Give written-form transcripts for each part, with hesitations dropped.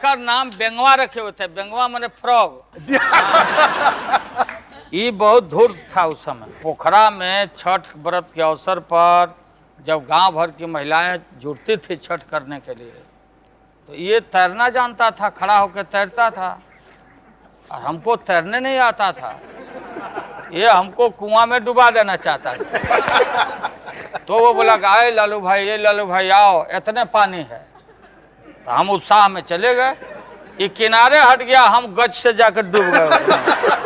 का नाम बेंगवा रखे हुए थे। बेंगवा मैंने फ्रॉग। ये बहुत धूर्त था उस समय। पोखरा में छठ व्रत के अवसर पर जब गांव भर की महिलाएं जुटती थी छठ करने के लिए, तो ये तैरना जानता था, खड़ा होकर तैरता था, और हमको तैरने नहीं आता था। ये हमको कुआं में डुबा देना चाहता था। तो वो बोला कि आए लालू भाई, ये लालू भाई आओ, इतने पानी है। तो हम उत्साह में चले गए। ये किनारे हट गया, हम गज से जाकर डूब गए।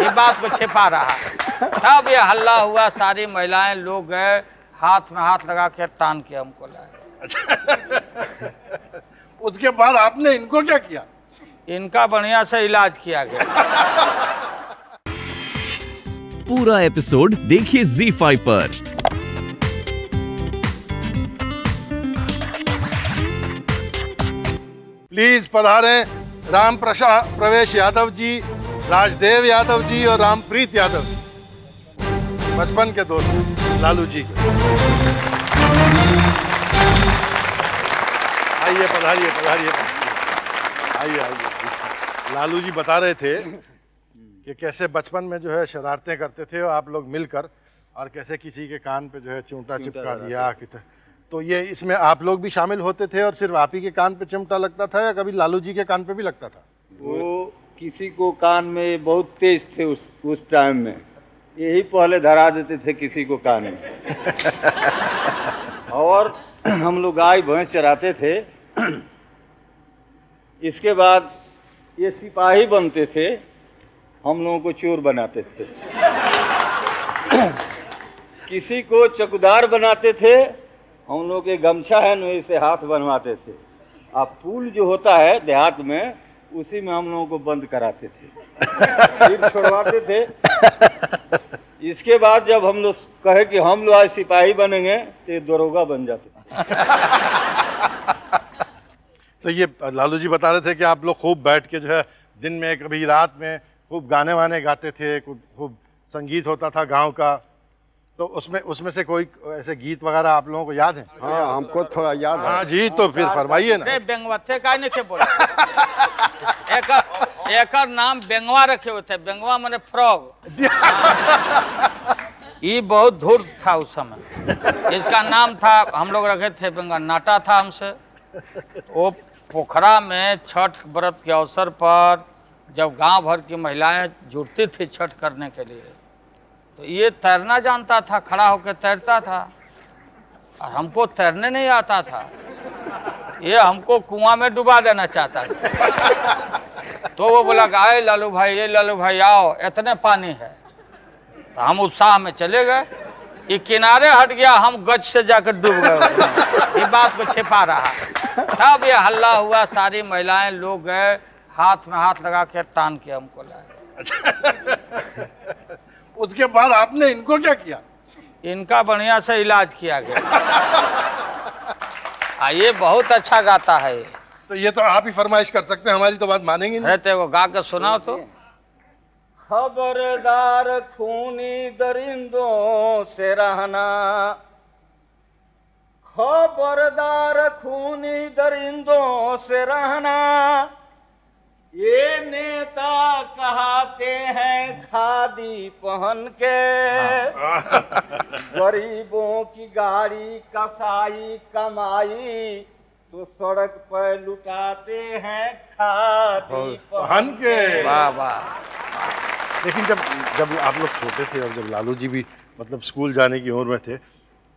ये बात को छिपा रहा। तब ये हल्ला हुआ, सारी महिलाएं लोग गए, हाथ में हाथ लगा के टान के हमको लाए। उसके बाद आपने इनको क्या किया? इनका बढ़िया से इलाज किया गया। पूरा एपिसोड देखिए ZEE5 पर। प्लीज पधारें राम प्रवेश यादव जी, राजदेव यादव जी और रामप्रीत यादव जी, बचपन के दोस्त लालू जी। आइए, पधारिए पधारिए, आइए आइए। लालू जी बता रहे थे कि कैसे बचपन में जो है शरारतें करते थे आप लोग मिलकर, और कैसे किसी के कान पे जो है चिमटा चिपका दिया किसी। तो ये इसमें आप लोग भी शामिल होते थे, और सिर्फ आप ही के कान पे चिमटा लगता था या कभी लालू जी के कान पे भी लगता था? वो किसी को कान में बहुत तेज थे उस टाइम में, यही पहले धरा देते थे किसी को कान में। और हम लोग गाय भैंस चराते थे। इसके बाद ये सिपाही बनते थे, हम लोगों को चोर बनाते थे। किसी को चौकीदार बनाते थे, हम लोग के गमछा है न से हाथ बनवाते थे। अब पुल जो होता है देहात में, उसी में हम लोगों को बंद कराते थे, फिर छोड़वाते थे। इसके बाद जब हम लोग कहे कि हम लोग आज सिपाही बनेंगे, तो दरोगा बन जाते थे। तो ये लालू जी बता रहे थे कि आप लोग खूब बैठ के जो है दिन में कभी रात में खूब गाने वाने गाते थे, खूब संगीत होता था गांव का। तो उसमें से कोई ऐसे गीत वगैरह आप लोगों को याद है? हाँ, हमको थोड़ा याद है। हाँ जी, तो फिर फरमाइए ना। बेंगवा थे का नहीं थे बोला। एक नाम बेंगवा रखे हुए थे। बेंगवा मैंने फ्रॉग। ये बहुत धूर्त था उस समय। इसका नाम था, हम लोग रखे थे बेंगवा। नाटा था हमसे। वो पोखरा में छठ व्रत के अवसर पर जब गांव भर की महिलाएं जुटती थी छठ करने के लिए, तो ये तैरना जानता था, खड़ा होकर तैरता था, और हमको तैरने नहीं आता था। ये हमको कुआं में डुबा देना चाहता था। तो वो बोला कि आए लालू भाई, ये लालू भाई आओ, इतने पानी है। तो हम उत्साह में चले गए। ये किनारे हट गया, हम गज से जाकर डूब गए। ये बात को छिपा रहा। तब ये हल्ला हुआ, सारी महिलाएं लोग गए, हाथ में हाथ लगा के टान के हमको लाए। उसके बाद आपने इनको क्या किया? इनका बढ़िया से इलाज किया गया। ये बहुत अच्छा गाता है। तो ये तो आप ही फरमाइश कर सकते हैं, हमारी तो बात मानेंगे नहीं। रहते वो गा के सुनाओ तो। खबरदार खूनी दरिंदों से रहना, खबरदार खूनी दरिंदों से रहना। ये नेता कहते हैं खादी पहन के, गरीबों की गाड़ी कसाई कमाई, तो सड़क पर लुटाते हैं खादी पहन के। वाह वाह। लेकिन जब आप लोग छोटे थे और जब लालू जी भी मतलब स्कूल जाने की उम्र में थे,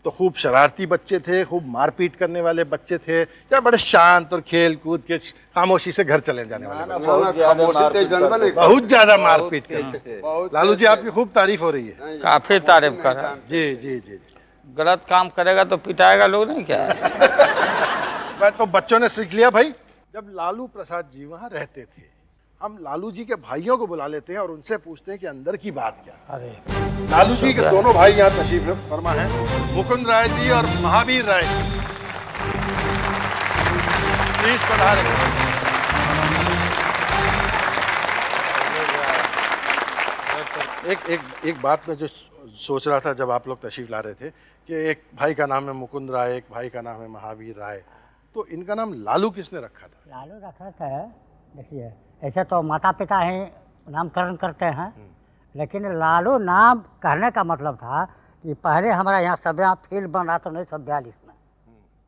तो खूब शरारती बच्चे थे, खूब मारपीट करने वाले बच्चे थे, या बड़े शांत और खेल कूद के खामोशी से घर चले जाने वाले? बहुत ज्यादा मारपीट करते थे। लालू जी आपकी खूब तारीफ हो रही है। काफी तारीफ कर रहा है। जी जी जी। गलत काम करेगा तो पिटाएगा लोग, नहीं क्या? तो बच्चों ने सीख लिया भाई। जब लालू प्रसाद जी वहाँ रहते थे, हम लालू जी के भाइयों को बुला लेते हैं और उनसे पूछते हैं कि अंदर की बात क्या है। अरे लालू जी के दोनों भाई यहाँ तशरीफ फरमा हैं, मुकुंद राय जी और महावीर राय। प्लीज पधारें। एक बात में जो सोच रहा था जब आप लोग तशरीफ ला रहे थे, कि एक भाई का नाम है मुकुंद राय, एक भाई का नाम है महावीर राय, तो इनका नाम लालू किसने रखा था? लालू रखा था देखिए ऐसे तो माता पिता ही नामकरण करते हैं, लेकिन लालू नाम कहने का मतलब था कि पहले हमारा यहाँ सब यहाँ फील्ड बन रहा था 1942 में,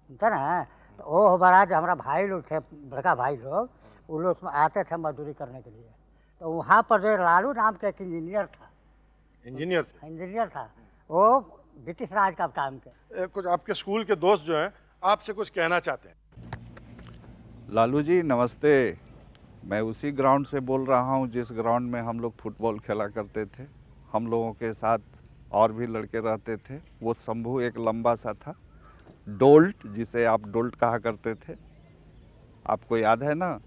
समझे ना। तो वो महाराज हमारा भाई लोग थे, बड़का भाई लोग, वो लोग उसमें आते थे मजदूरी करने के लिए। तो वहाँ पर जो लालू नाम का एक इंजीनियर था, इंजीनियर था वो ब्रिटिश राज का टाइम के। कुछ आपके स्कूल के दोस्त जो हैं आपसे कुछ कहना चाहते हैं। लालू जी नमस्ते। मैं उसी ग्राउंड से बोल रहा हूँ जिस ग्राउंड में हम लोग फुटबॉल खेला करते थे। हम लोगों के साथ और भी लड़के रहते थे। वो शंभू एक लंबा सा था, डोल्ट, जिसे आप डोल्ट कहा करते थे। आपको याद है ना?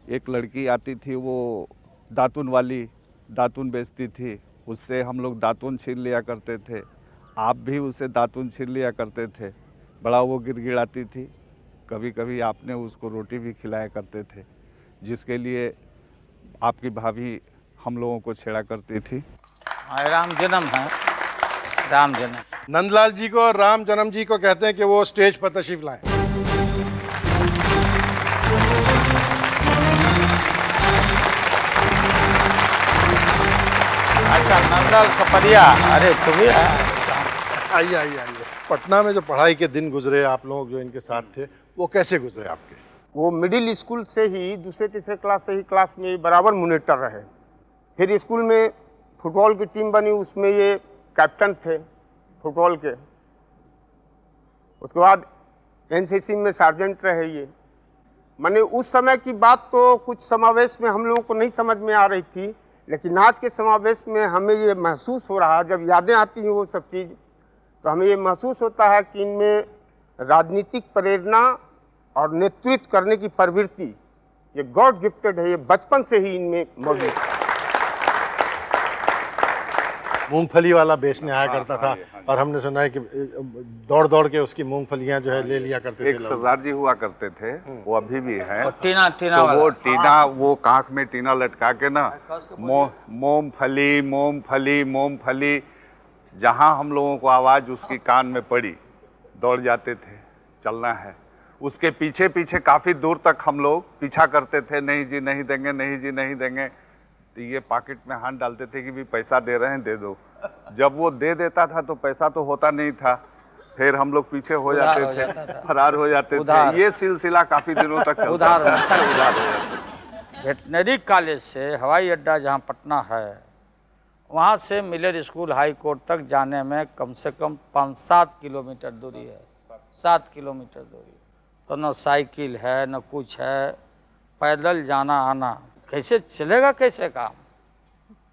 एक लड़की आती थी, वो दातुन वाली, दातुन बेचती थी, उससे हम लोग दातुन छीन लिया करते थे। आप भी उससे दातुन छीन लिया करते थे। बड़ा वो गिड़गिड़ाती थी। कभी कभी आपने उसको रोटी भी खिलाया करते थे, जिसके लिए आपकी भाभी हम लोगों को छेड़ा करती थी। राम जन्म है, राम जन्म। नंदलाल जी को और राम जन्म जी को कहते हैं कि वो स्टेज पर तशरीफ लाएं। अच्छा, नंदलाल खपरिया, अरे तुम भी आइए आइए आइए। पटना में जो पढ़ाई के दिन गुजरे आप लोग जो इनके साथ थे, वो कैसे गुजरे आपके? वो मिडिल स्कूल से ही दूसरे तीसरे क्लास से ही क्लास में बराबर मॉनिटर रहे। फिर स्कूल में फुटबॉल की टीम बनी, उसमें ये कैप्टन थे फुटबॉल के। उसके बाद एनसीसी में सार्जेंट रहे ये। माने उस समय की बात तो कुछ समावेश में हम लोगों को नहीं समझ में आ रही थी, लेकिन आज के समावेश में हमें ये महसूस हो रहा, जब यादें आती हैं वो सब चीज़, तो हमें ये महसूस होता है कि इनमें राजनीतिक प्रेरणा और नेतृत्व करने की प्रवृत्ति ये गॉड गिफ्टेड है, ये बचपन से ही इनमें मौजूद है। मूंगफली वाला बेचने आया करता था और हमने सुना है कि दौड़ दौड़ के उसकी मूंगफलियां जो है ले लिया करते थे। एक सरदार जी हुआ करते थे, वो अभी भी हैं। और टीना तो वो टीना, वो कांख में टीना लटका के ना, मूंगफली मूंगफली मूंगफली, जहाँ हम लोगों को आवाज़ उसकी कान में पड़ी, दौड़ जाते थे, चलना है। उसके पीछे पीछे काफ़ी दूर तक हम लोग पीछा करते थे, नहीं जी नहीं देंगे, नहीं जी नहीं देंगे। तो ये पॉकेट में हाथ डालते थे कि भी पैसा दे रहे हैं, दे दो। जब वो दे देता था तो पैसा तो होता नहीं था, फिर हम लोग पीछे हो जाते थे, फरार हो जाते थे। ये सिलसिला काफ़ी दिनों तक चलता था। वेटनरी कॉलेज से हवाई अड्डा जहाँ पटना है, वहाँ से मिलर स्कूल हाई कोर्ट तक जाने में कम से कम 5-7 किलोमीटर दूरी है, 7 किलोमीटर दूरी। तो न साइकिल है न कुछ है, पैदल जाना आना, कैसे चलेगा, कैसे काम?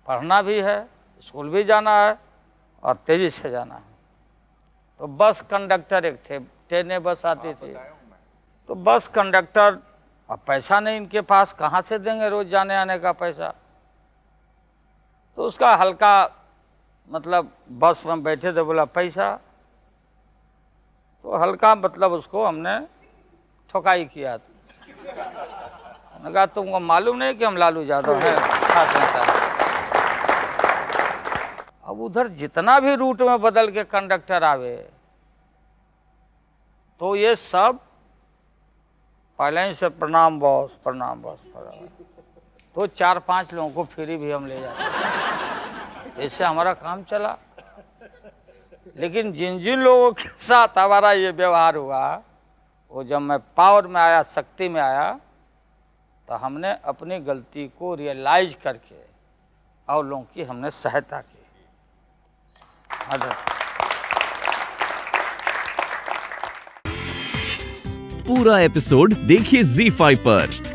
पढ़ना भी है, स्कूल भी जाना है और तेज़ी से जाना है। तो बस कंडक्टर एक थे, ट्रेनें बस आती थी, तो बस कंडक्टर, अब पैसा नहीं इनके पास, कहाँ से देंगे रोज़ जाने आने का पैसा? तो उसका हल्का मतलब बस में बैठे थे, बोला पैसा, तो हल्का मतलब उसको हमने ठोकाई किया। मैंने कहा तुमको मालूम नहीं कि हम लालू यादव हैं, छात्र नेता। अब उधर जितना भी रूट में बदल के कंडक्टर आवे, तो ये सब पहले ही से प्रणाम बॉस, प्रणाम बॉस, प्रणाम। तो 4-5 लोगों को फ्री भी हम ले जाते, इससे हमारा काम चला। लेकिन जिन जिन लोगों के साथ हमारा ये व्यवहार हुआ, वो जब मैं पावर में आया, शक्ति में आया, तो हमने अपनी गलती को रियलाइज करके और लोगों की हमने सहायता की, मदद। पूरा एपिसोड देखिए ZEE5 पर।